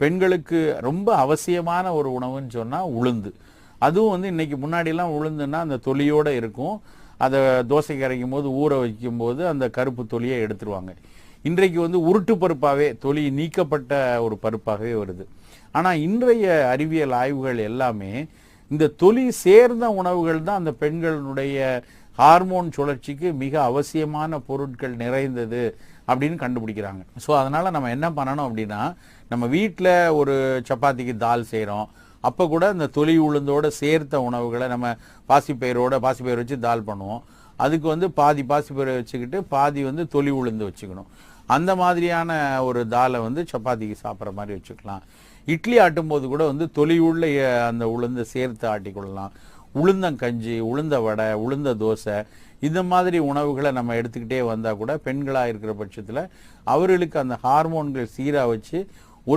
பெண்களுக்கு ரொம்ப அவசியமான ஒரு உணவுன்னு சொன்னால் உளுந்து. அதுவும் வந்து இன்னைக்கு முன்னாடிலாம் உளுந்துன்னா அந்த தொலியோடு இருக்கும். அதை தோசைக்கு அரைக்கும் போது ஊற வைக்கும் போது அந்த கருப்பு தொலியை எடுத்துருவாங்க. இன்றைக்கு வந்து உருட்டு பருப்பாகவே தொலி நீக்கப்பட்ட ஒரு பருப்பாகவே வருது. ஆனால் இன்றைய அறிவியல் ஆய்வுகள் எல்லாமே இந்த தொலி சேர்ந்த உணவுகள் தான் அந்த பெண்களுடைய ஹார்மோன் சுழற்சிக்கு மிக அவசியமான பொருட்கள் நிறைந்தது அப்படின்னு கண்டுபிடிக்கிறாங்க. ஸோ அதனால் நம்ம என்ன பண்ணணும் அப்படின்னா, நம்ம வீட்டில் ஒரு சப்பாத்திக்கு தால் செய்கிறோம், அப்போ கூட இந்த தொலி உளுந்தோடு சேர்த்த உணவுகளை நம்ம பாசிப்பயிர் வச்சு தால் பண்ணுவோம். அதுக்கு வந்து பாதி பாசிப்பயிரை வச்சுக்கிட்டு பாதி வந்து தொலி உளுந்து வச்சுக்கணும். அந்த மாதிரியான ஒரு தாலை வந்து சப்பாத்திக்கு சாப்பிட்ற மாதிரி வச்சுக்கலாம். இட்லி ஆட்டும்போது கூட வந்து தொலி உள்ள அந்த உளுந்து சேர்த்து ஆட்டிக்கொள்ளலாம். உளுந்தங்கஞ்சி, உளுந்த வடை, உளுந்த தோசை, இந்த மாதிரி உணவுகளை நம்ம எடுத்துக்கிட்டே வந்தால் கூட பெண்களாக இருக்கிற பட்சத்தில் அவர்களுக்கு அந்த ஹார்மோன்கள் சீராக வச்சு